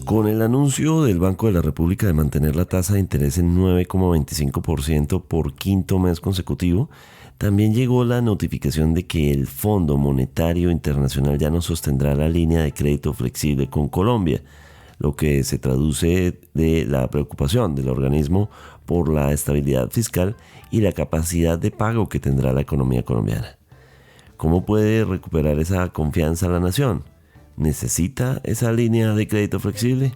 Con el anuncio del Banco de la República de mantener la tasa de interés en 9,25% por quinto mes consecutivo, también llegó la notificación de que el Fondo Monetario Internacional ya no sostendrá la línea de crédito flexible con Colombia, lo que se traduce de la preocupación del organismo por la estabilidad fiscal y la capacidad de pago que tendrá la economía colombiana. ¿Cómo puede recuperar esa confianza la nación? ¿Necesita esa línea de crédito flexible?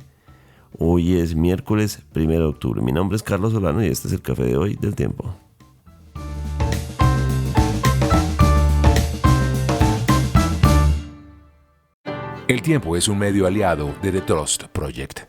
Hoy es miércoles 1 de octubre. Mi nombre es Carlos Solano y este es el Café de hoy del Tiempo. El Tiempo es un medio aliado de The Trust Project.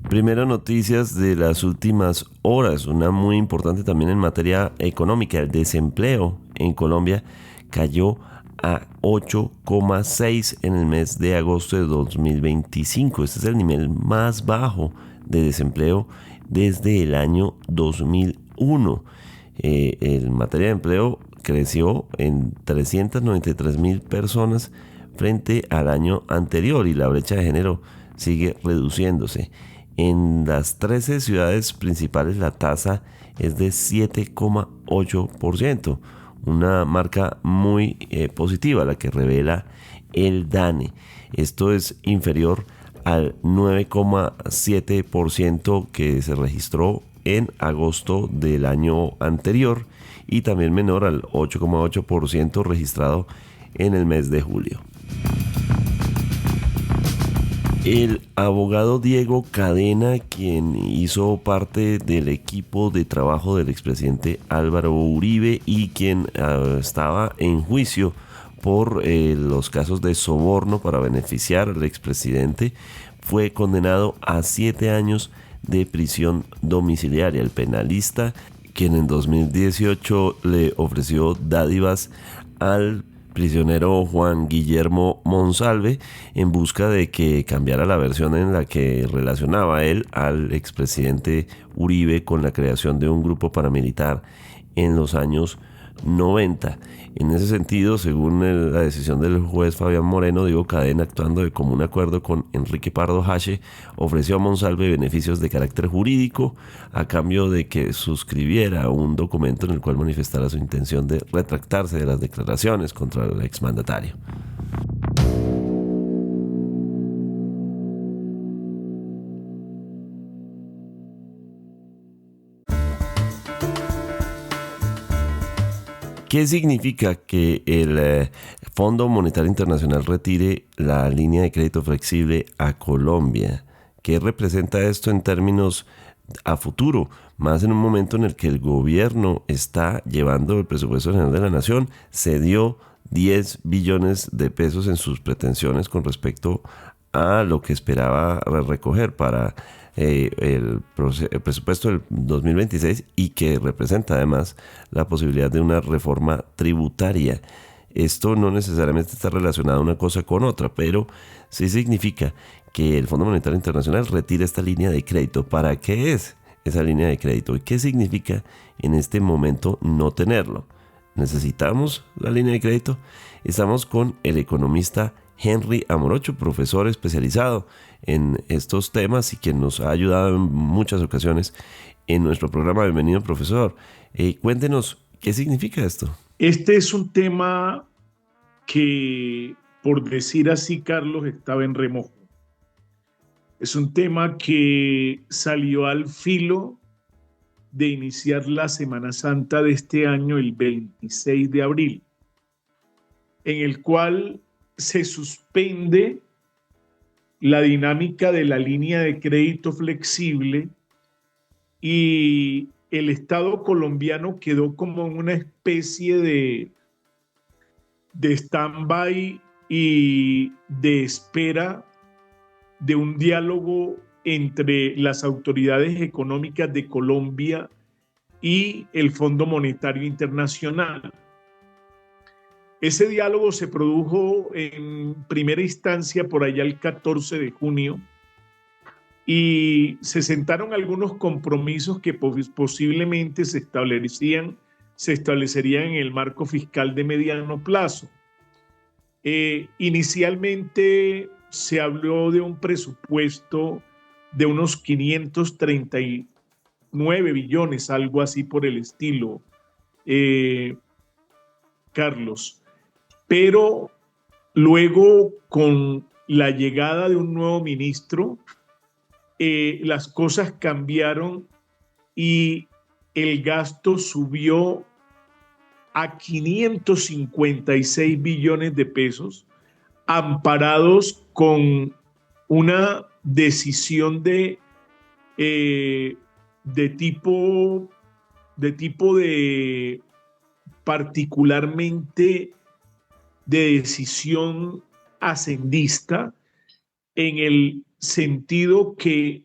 Primero, noticias de las últimas horas, una muy importante también en materia económica. El desempleo en Colombia cayó a 8,6 en el mes de agosto de 2025. Este es el nivel más bajo de desempleo desde el año 2001. En materia de empleo creció en 393,000 personas frente al año anterior y la brecha de género sigue reduciéndose. En las 13 ciudades principales la tasa es de 7,8%, una marca muy positiva, la que revela el DANE. Esto es inferior al 9,7% que se registró en agosto del año anterior y también menor al 8,8% registrado en el mes de julio. El abogado Diego Cadena, quien hizo parte del equipo de trabajo del expresidente Álvaro Uribe y quien estaba en juicio por los casos de soborno para beneficiar al expresidente, fue condenado a 7 años de prisión domiciliaria. El penalista, quien en 2018 le ofreció dádivas al prisionero Juan Guillermo Monsalve en busca de que cambiara la versión en la que relacionaba él al expresidente Uribe con la creación de un grupo paramilitar en los años 90. En ese sentido, según la decisión del juez Fabián Moreno, Diego Cadena, actuando de común acuerdo con Enrique Pardo Hache, ofreció a Monsalve beneficios de carácter jurídico a cambio de que suscribiera un documento en el cual manifestara su intención de retractarse de las declaraciones contra el exmandatario. ¿Qué significa que el Fondo Monetario Internacional retire la línea de crédito flexible a Colombia? ¿Qué representa esto en términos a futuro? Más en un momento en el que el gobierno está llevando el presupuesto general de la nación, cedió 10 billones de pesos en sus pretensiones con respecto a lo que esperaba recoger para el presupuesto del 2026 y que representa además la posibilidad de una reforma tributaria. Esto no necesariamente está relacionado una cosa con otra, pero sí significa que el Fondo Monetario Internacional retira esta línea de crédito. ¿Para qué es esa línea de crédito? ¿Y qué significa en este momento no tenerlo? ¿Necesitamos la línea de crédito? Estamos con el economista Henry Amorocho, profesor especializado en estos temas y quien nos ha ayudado en muchas ocasiones en nuestro programa. Bienvenido, profesor. Cuéntenos, ¿qué significa esto? Este es un tema que, por decir así, Carlos, estaba en remojo. Es un tema que salió al filo de iniciar la Semana Santa de este año, el 26 de abril, en el cual se suspende la dinámica de la línea de crédito flexible y el Estado colombiano quedó como en una especie de stand-by y de espera de un diálogo entre las autoridades económicas de Colombia y el Fondo Monetario Internacional. Ese diálogo se produjo en primera instancia por allá el 14 de junio y se sentaron algunos compromisos que posiblemente se establecerían en el marco fiscal de mediano plazo. Inicialmente se habló de un presupuesto de unos 539 billones, algo así por el estilo, Carlos. Pero luego, con la llegada de un nuevo ministro, las cosas cambiaron y el gasto subió a 556 billones de pesos, amparados con una decisión eh, de tipo de particularmente de decisión hacendista, en el sentido que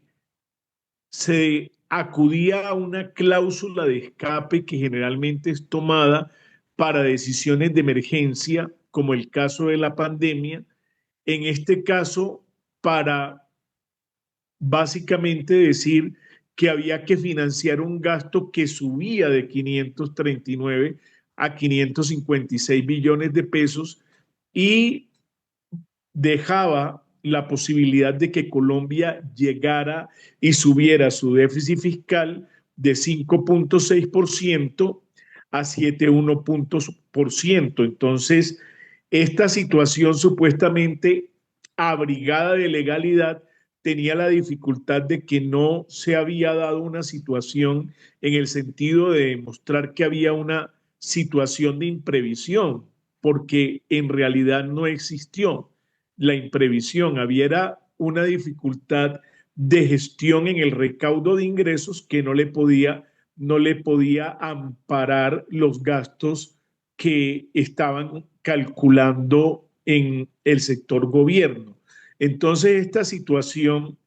se acudía a una cláusula de escape que generalmente es tomada para decisiones de emergencia, como el caso de la pandemia, en este caso para básicamente decir que había que financiar un gasto que subía de 539 a 556 billones de pesos y dejaba la posibilidad de que Colombia llegara y subiera su déficit fiscal de 5.6% a 7,1%. Entonces, esta situación supuestamente abrigada de legalidad tenía la dificultad de que no se había dado una situación en el sentido de demostrar que había una situación de imprevisión, porque en realidad no existió la imprevisión, había una dificultad de gestión en el recaudo de ingresos que no le podía amparar los gastos que estaban calculando en el sector gobierno. Entonces, esta situación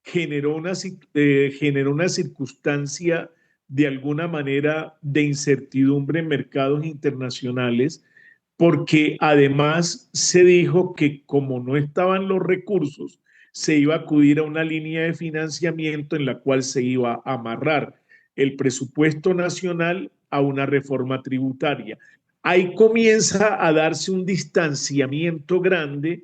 generó una circunstancia de alguna manera de incertidumbre en mercados internacionales, porque además se dijo que como no estaban los recursos, se iba a acudir a una línea de financiamiento en la cual se iba a amarrar el presupuesto nacional a una reforma tributaria. Ahí comienza a darse un distanciamiento grande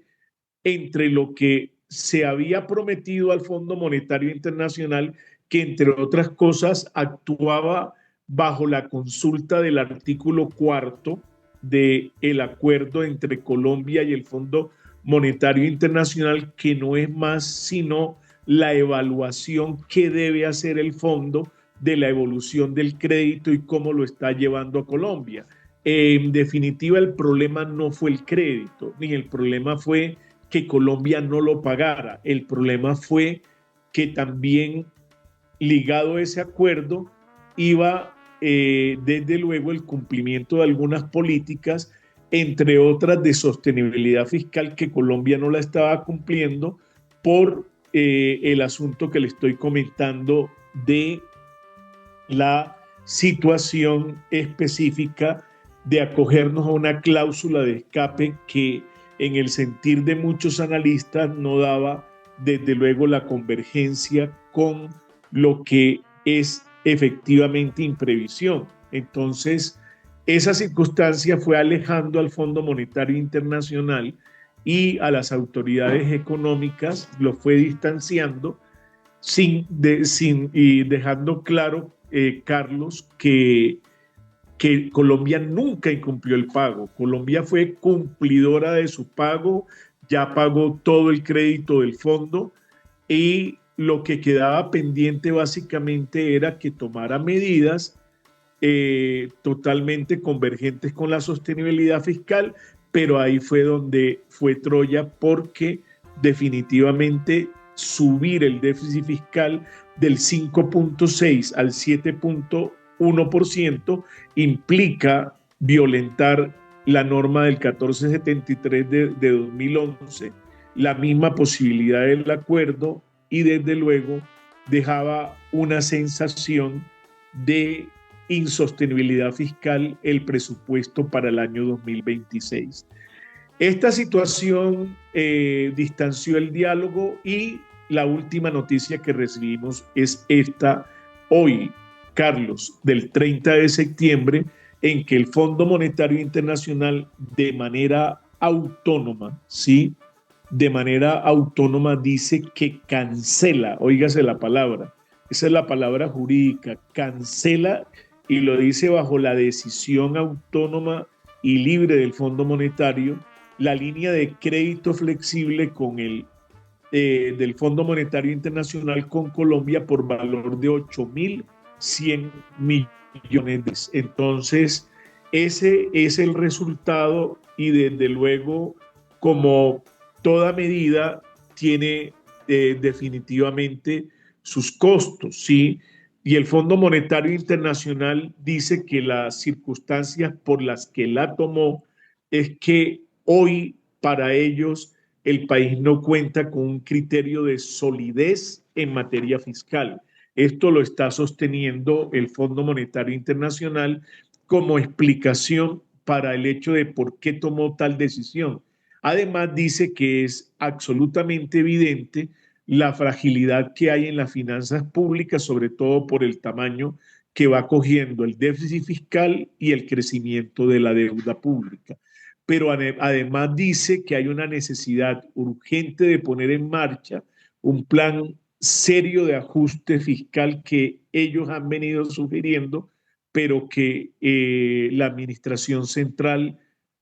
entre lo que se había prometido al Fondo Monetario Internacional, que entre otras cosas actuaba bajo la consulta del artículo 4 del acuerdo entre Colombia y el Fondo Monetario Internacional, que no es más sino la evaluación que debe hacer el fondo de la evolución del crédito y cómo lo está llevando a Colombia. En definitiva, el problema no fue el crédito, ni el problema fue que Colombia no lo pagara. El problema fue que también ligado a ese acuerdo iba desde luego el cumplimiento de algunas políticas, entre otras de sostenibilidad fiscal, que Colombia no la estaba cumpliendo por el asunto que le estoy comentando de la situación específica de acogernos a una cláusula de escape que en el sentir de muchos analistas no daba desde luego la convergencia con lo que es efectivamente imprevisión. Entonces, esa circunstancia fue alejando al Fondo Monetario Internacional y a las autoridades económicas, lo fue distanciando y dejando claro, Carlos, que Colombia nunca incumplió el pago. Colombia fue cumplidora de su pago, ya pagó todo el crédito del fondo y lo que quedaba pendiente básicamente era que tomara medidas totalmente convergentes con la sostenibilidad fiscal, pero ahí fue donde fue Troya, porque definitivamente subir el déficit fiscal del 5.6 al 7.1% implica violentar la norma del 1473 de 2011, la misma posibilidad del acuerdo, y desde luego dejaba una sensación de insostenibilidad fiscal el presupuesto para el año 2026. Esta situación distanció el diálogo y la última noticia que recibimos es esta hoy, Carlos, del 30 de septiembre, en que el Fondo Monetario Internacional, de manera autónoma, ¿sí? De manera autónoma dice que cancela, óigase la palabra, esa es la palabra jurídica, cancela, y lo dice bajo la decisión autónoma y libre del Fondo Monetario, la línea de crédito flexible del Fondo Monetario Internacional con Colombia por valor de 8.100 millones. Entonces, ese es el resultado y desde luego, como toda medida, tiene definitivamente sus costos, ¿sí? Y el Fondo Monetario Internacional dice que las circunstancias por las que la tomó es que hoy para ellos el país no cuenta con un criterio de solidez en materia fiscal. Esto lo está sosteniendo el Fondo Monetario Internacional como explicación para el hecho de por qué tomó tal decisión. Además, dice que es absolutamente evidente la fragilidad que hay en las finanzas públicas, sobre todo por el tamaño que va cogiendo el déficit fiscal y el crecimiento de la deuda pública. Pero además dice que hay una necesidad urgente de poner en marcha un plan serio de ajuste fiscal que ellos han venido sugiriendo, pero que la administración central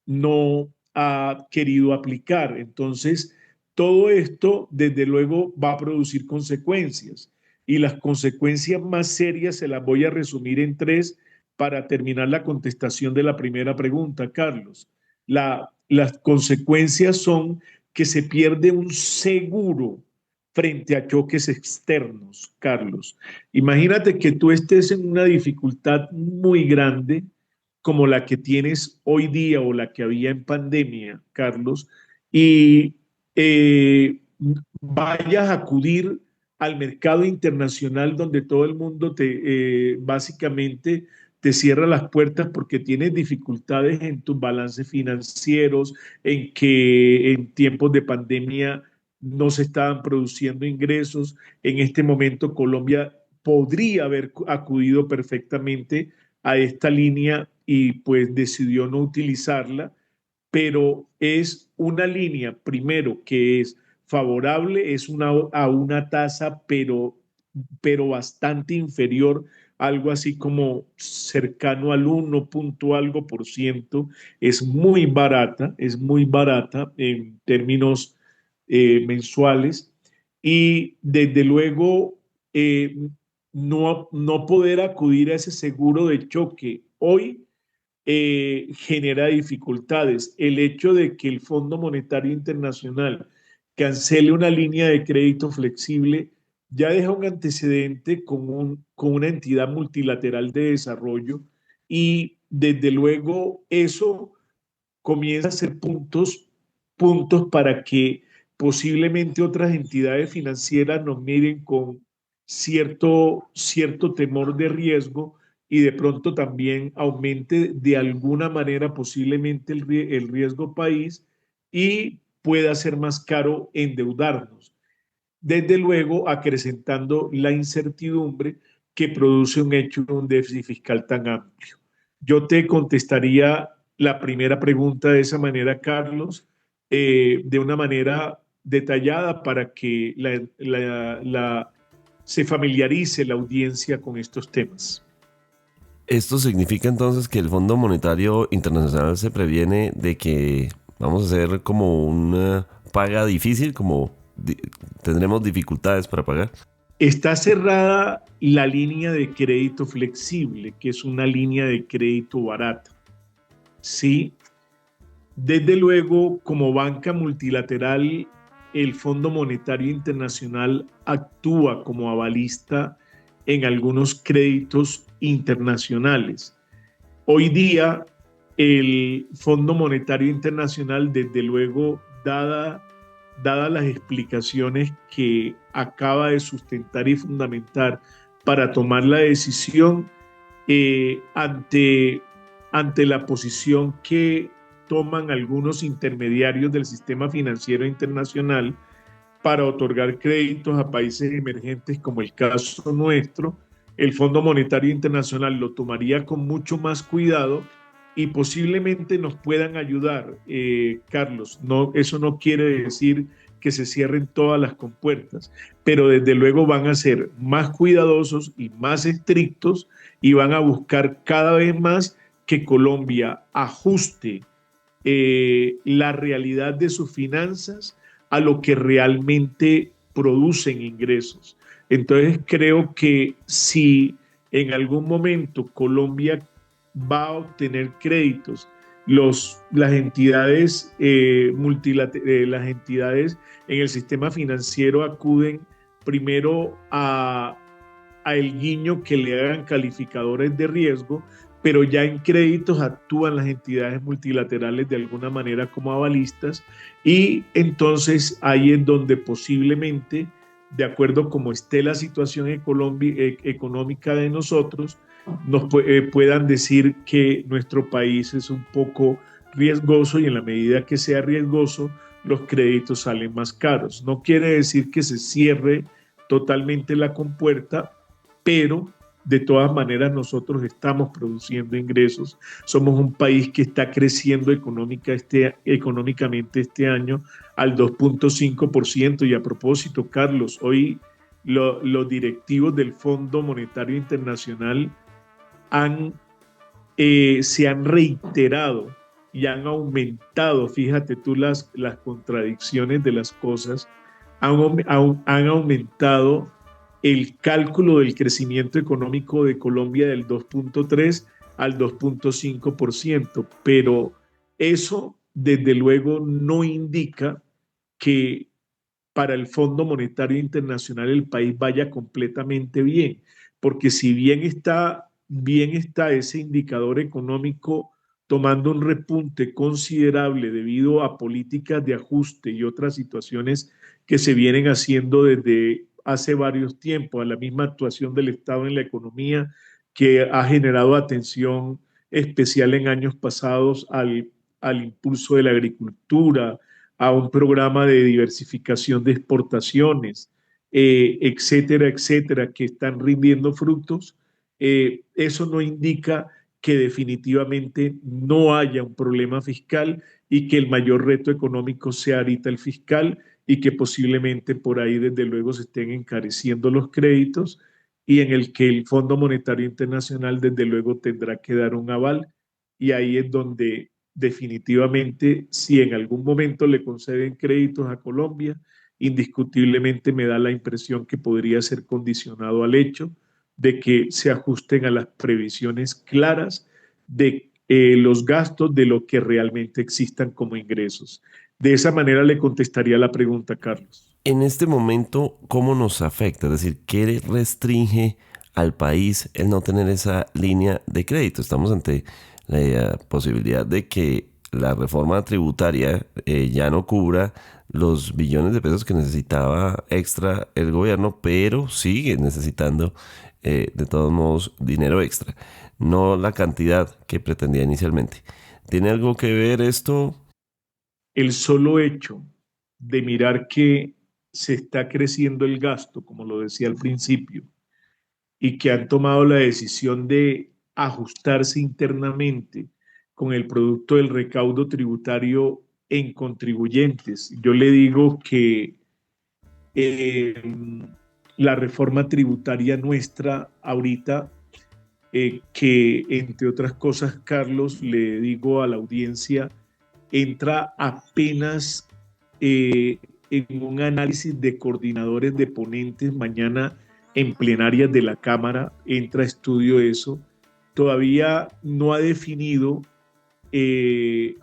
no ha querido aplicar. Entonces, todo esto, desde luego, va a producir consecuencias. Y las consecuencias más serias se las voy a resumir en tres para terminar la contestación de la primera pregunta, Carlos. Las consecuencias son que se pierde un seguro frente a choques externos, Carlos. Imagínate que tú estés en una dificultad muy grande como la que tienes hoy día o la que había en pandemia, Carlos, y eh, vayas a acudir al mercado internacional donde todo el mundo básicamente te cierra las puertas porque tienes dificultades en tus balances financieros, en que en tiempos de pandemia no se estaban produciendo ingresos. En este momento Colombia podría haber acudido perfectamente a esta línea y pues decidió no utilizarla, pero es una línea, primero, que es favorable, a una tasa, pero bastante inferior, algo así como cercano al 1 punto algo por ciento. Es muy barata en términos mensuales, y desde luego no poder acudir a ese seguro de choque hoy genera dificultades. El hecho de que el Fondo Monetario Internacional cancele una línea de crédito flexible ya deja un antecedente con una entidad multilateral de desarrollo, y desde luego eso comienza a ser puntos para que posiblemente otras entidades financieras nos miren con cierto temor de riesgo, y de pronto también aumente de alguna manera posiblemente el riesgo país y pueda ser más caro endeudarnos. Desde luego, acrecentando la incertidumbre que produce un hecho de un déficit fiscal tan amplio. Yo te contestaría la primera pregunta de esa manera, Carlos, de una manera detallada para que se familiarice la audiencia con estos temas. Esto significa entonces que el Fondo Monetario Internacional se previene de que vamos a hacer como una paga difícil, como tendremos dificultades para pagar. Está cerrada la línea de crédito flexible, que es una línea de crédito barata. Sí, desde luego, como banca multilateral, el Fondo Monetario Internacional actúa como avalista en algunos créditos internacionales. Hoy día, el Fondo Monetario Internacional, desde luego, dadas las explicaciones que acaba de sustentar y fundamentar para tomar la decisión, ante la posición que toman algunos intermediarios del sistema financiero internacional para otorgar créditos a países emergentes como el caso nuestro, el Fondo Monetario Internacional lo tomaría con mucho más cuidado y posiblemente nos puedan ayudar, Carlos. No, eso no quiere decir que se cierren todas las compuertas, pero desde luego van a ser más cuidadosos y más estrictos y van a buscar cada vez más que Colombia ajuste la realidad de sus finanzas a lo que realmente producen ingresos. Entonces creo que si en algún momento Colombia va a obtener créditos, las entidades las entidades en el sistema financiero acuden primero a el guiño que le hagan calificadores de riesgo, pero ya en créditos actúan las entidades multilaterales de alguna manera como avalistas, y entonces ahí es donde posiblemente, de acuerdo como esté la situación económica de nosotros, puedan decir que nuestro país es un poco riesgoso, y en la medida que sea riesgoso, los créditos salen más caros. No quiere decir que se cierre totalmente la compuerta, pero de todas maneras nosotros estamos produciendo ingresos. Somos un país que está creciendo económicamente este año al 2.5%. Y a propósito, Carlos, hoy los directivos del Fondo Monetario Internacional se han reiterado y han aumentado, fíjate tú las contradicciones de las cosas, han aumentado el cálculo del crecimiento económico de Colombia del 2.3 al 2.5%, pero eso desde luego no indica que para el Fondo Monetario Internacional el país vaya completamente bien, porque si bien está ese indicador económico tomando un repunte considerable debido a políticas de ajuste y otras situaciones que se vienen haciendo desde hace varios tiempos, a la misma actuación del Estado en la economía que ha generado atención especial en años pasados al impulso de la agricultura, a un programa de diversificación de exportaciones, etcétera, etcétera, que están rindiendo frutos. Eso no indica que definitivamente no haya un problema fiscal y que el mayor reto económico sea ahorita el fiscal, y que posiblemente por ahí desde luego se estén encareciendo los créditos, y en el que el Fondo Monetario Internacional desde luego tendrá que dar un aval. Y ahí es donde definitivamente, si en algún momento le conceden créditos a Colombia, indiscutiblemente me da la impresión que podría ser condicionado al hecho de que se ajusten a las previsiones claras de los gastos de lo que realmente existan como ingresos. De esa manera le contestaría la pregunta, Carlos. En este momento, ¿cómo nos afecta? Es decir, ¿qué restringe al país el no tener esa línea de crédito? Estamos ante la posibilidad de que la reforma tributaria ya no cubra los billones de pesos que necesitaba extra el gobierno, pero sigue necesitando de todos modos dinero extra, no la cantidad que pretendía inicialmente. ¿Tiene algo que ver esto? El solo hecho de mirar que se está creciendo el gasto, como lo decía al principio, y que han tomado la decisión de ajustarse internamente con el producto del recaudo tributario en contribuyentes. Yo le digo que eh, la reforma tributaria nuestra ahorita, que entre otras cosas, Carlos, le digo a la audiencia, entra apenas en un análisis de coordinadores de ponentes. Mañana en plenarias de la Cámara entra a estudio eso. Todavía no ha definido eh,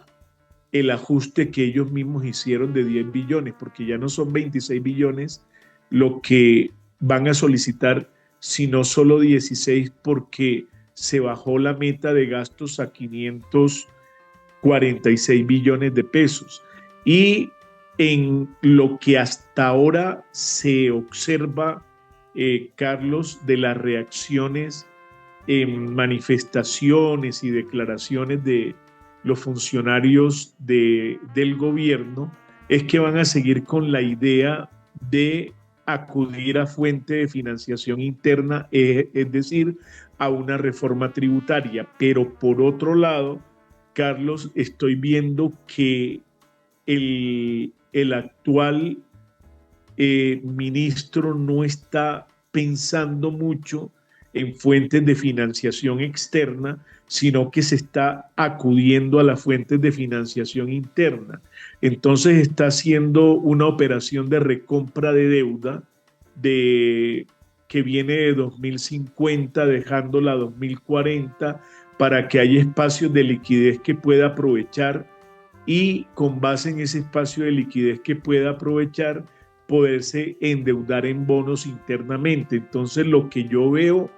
el ajuste que ellos mismos hicieron de 10 billones, porque ya no son 26 billones lo que van a solicitar, sino solo 16, porque se bajó la meta de gastos a 546 billones de pesos. Y en lo que hasta ahora se observa, Carlos, de las reacciones en manifestaciones y declaraciones de los funcionarios del gobierno, es que van a seguir con la idea de acudir a fuente de financiación interna, es decir, a una reforma tributaria. Pero por otro lado, Carlos, estoy viendo que el actual ministro no está pensando mucho en fuentes de financiación externa, sino que se está acudiendo a las fuentes de financiación interna. Entonces está haciendo una operación de recompra de deuda que viene de 2050, dejándola a 2040, para que haya espacios de liquidez que pueda aprovechar y con base en ese espacio de liquidez que pueda aprovechar, poderse endeudar en bonos internamente. Entonces, lo que yo veo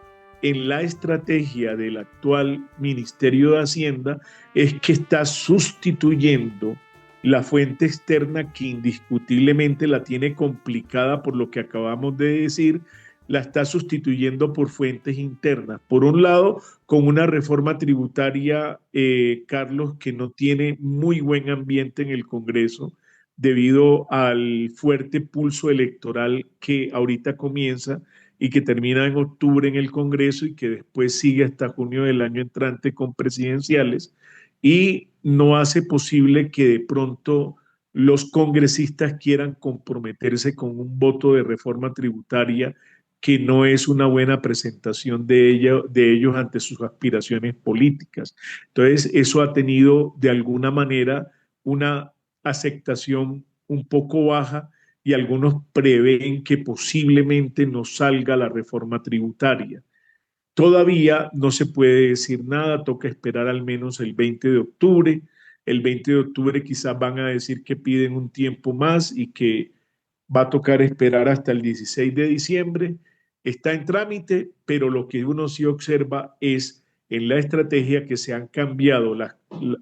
en la estrategia del actual Ministerio de Hacienda es que está sustituyendo la fuente externa, que indiscutiblemente la tiene complicada por lo que acabamos de decir, la está sustituyendo por fuentes internas. Por un lado, con una reforma tributaria, Carlos, que no tiene muy buen ambiente en el Congreso debido al fuerte pulso electoral que ahorita comienza y que termina en octubre en el Congreso y que después sigue hasta junio del año entrante con presidenciales, y no hace posible que de pronto los congresistas quieran comprometerse con un voto de reforma tributaria que no es una buena presentación de ellos ante sus aspiraciones políticas. Entonces, eso ha tenido de alguna manera una aceptación un poco baja, y algunos prevén que posiblemente no salga la reforma tributaria. Todavía no se puede decir nada, toca esperar al menos el 20 de octubre. El 20 de octubre quizás van a decir que piden un tiempo más y que va a tocar esperar hasta el 16 de diciembre. Está en trámite, pero lo que uno sí observa es en la estrategia que se han cambiado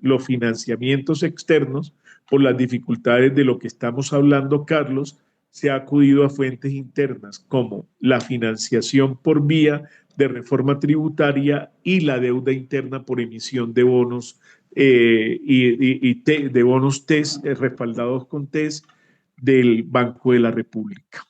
los financiamientos externos por las dificultades de lo que estamos hablando, Carlos. Se ha acudido a fuentes internas como la financiación por vía de reforma tributaria y la deuda interna por emisión de bonos de bonos TES, respaldados con TES del Banco de la República.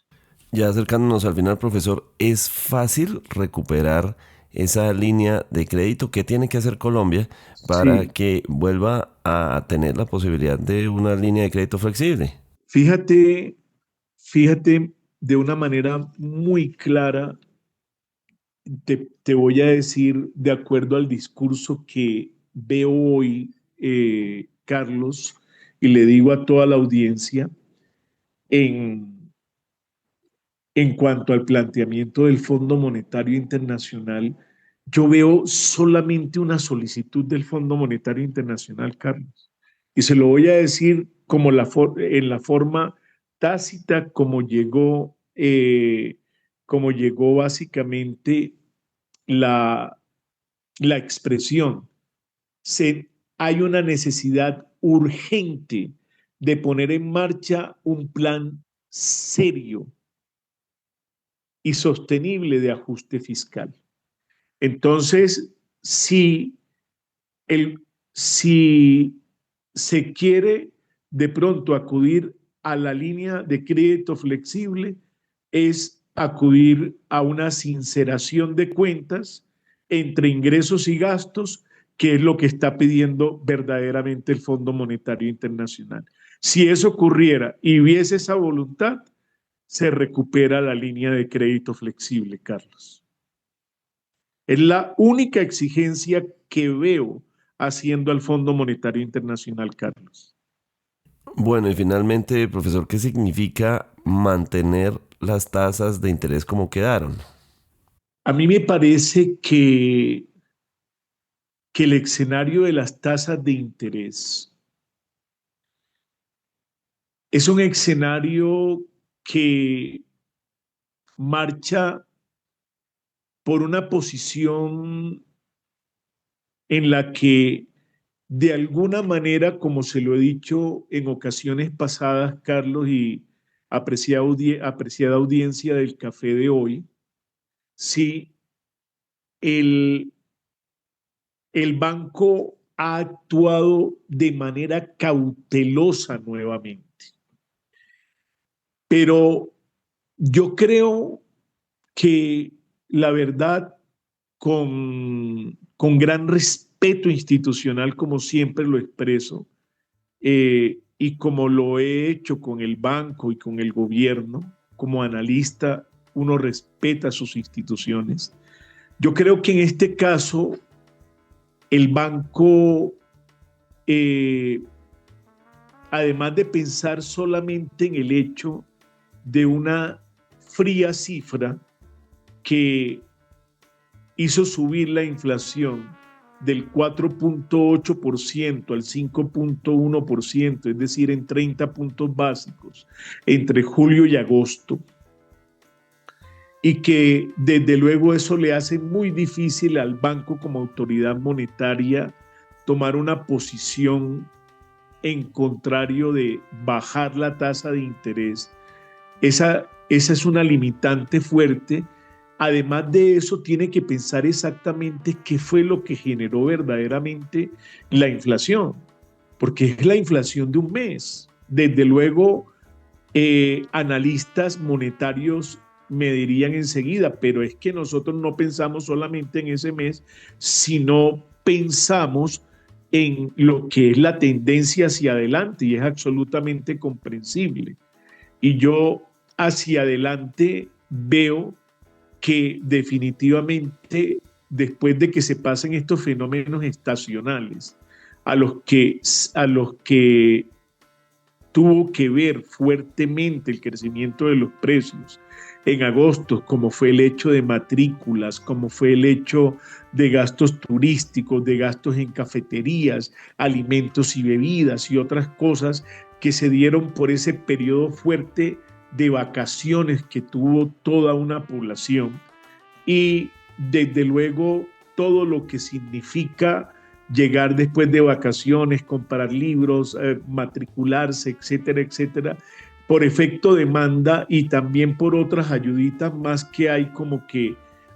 Ya acercándonos al final, profesor, ¿es fácil recuperar esa línea de crédito? ¿Qué tiene que hacer Colombia para Sí, que vuelva a tener la posibilidad de una línea de crédito flexible? fíjate de una manera muy clara, te voy a decir, de acuerdo al discurso que veo hoy, Carlos, y le digo a toda la audiencia, en, en cuanto al planteamiento del Fondo Monetario Internacional, yo veo solamente una solicitud del Fondo Monetario Internacional, Carlos. Y se lo voy a decir como en la forma tácita como llegó básicamente la, la expresión. Hay una necesidad urgente de poner en marcha un plan serio y sostenible de ajuste fiscal. Entonces, el, si se quiere de pronto acudir a la línea de crédito flexible, es acudir a una sinceración de cuentas entre ingresos y gastos, que es lo que está pidiendo verdaderamente el Fondo Monetario Internacional. Si eso ocurriera y hubiese esa voluntad, se recupera la línea de crédito flexible, Carlos. Es la única exigencia que veo haciendo al Fondo Monetario Internacional, Carlos. Bueno, y finalmente, profesor, ¿qué significa mantener las tasas de interés como quedaron? A mí me parece que el escenario de las tasas de interés es un escenario que marcha por una posición en la que, de alguna manera, como se lo he dicho en ocasiones pasadas, Carlos, y apreciada audiencia del café de hoy, si el, el banco ha actuado de manera cautelosa nuevamente. Pero yo creo que la verdad, con gran respeto institucional, como siempre lo expreso, y como lo he hecho con el banco y con el gobierno, como analista, uno respeta sus instituciones. Yo creo que en este caso el banco, además de pensar solamente en el hecho de una fría cifra que hizo subir la inflación del 4.8% al 5.1%, es decir, en 30 puntos básicos entre julio y agosto, y que desde luego eso le hace muy difícil al banco como autoridad monetaria tomar una posición en contrario de bajar la tasa de interés. Esa es una limitante fuerte. Además de eso, tiene que pensar exactamente qué fue lo que generó verdaderamente la inflación, porque es la inflación de un mes. Desde luego, analistas monetarios me dirían enseguida, pero es que nosotros no pensamos solamente en ese mes, sino pensamos en lo que es la tendencia hacia adelante, y es absolutamente comprensible. Y yo hacia adelante veo que definitivamente después de que se pasen estos fenómenos estacionales a los que tuvo que ver fuertemente el crecimiento de los precios en agosto, como fue el hecho de matrículas, como fue el hecho de gastos turísticos, de gastos en cafeterías, alimentos y bebidas y otras cosas que se dieron por ese periodo fuerte de vacaciones que tuvo toda una población, y desde luego todo lo que significa llegar después de vacaciones, comprar libros, matricularse, etcétera, etcétera, por efecto demanda y también por otras ayuditas más que hay, como que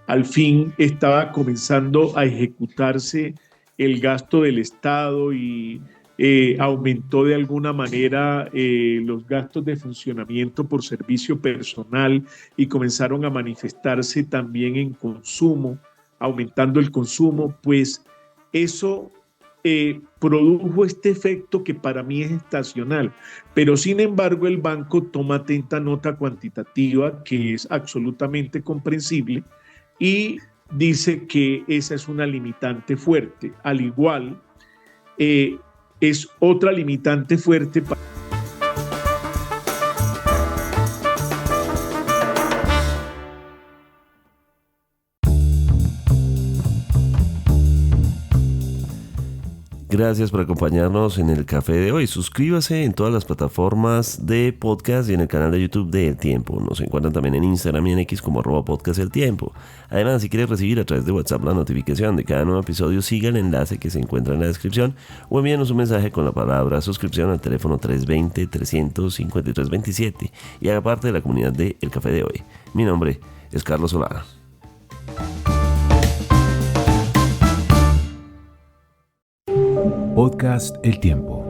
al fin estaba comenzando a ejecutarse el gasto del Estado y aumentó de alguna manera los gastos de funcionamiento por servicio personal, y comenzaron a manifestarse también en consumo, aumentando el consumo. Pues eso produjo este efecto que para mí es estacional, pero sin embargo el banco toma atenta nota cuantitativa, que es absolutamente comprensible, y dice que esa es una limitante fuerte. Al igual, es otra limitante fuerte para... Gracias por acompañarnos en el café de hoy. Suscríbase en todas las plataformas de podcast y en el canal de YouTube de El Tiempo. Nos encuentran también en Instagram y en X como @podcasteltiempo. Además, si quieres recibir a través de WhatsApp la notificación de cada nuevo episodio, siga el enlace que se encuentra en la descripción o envíenos un mensaje con la palabra suscripción al teléfono 320-353-27 y haga parte de la comunidad de El Café de Hoy. Mi nombre es Carlos Solana. Podcast El Tiempo.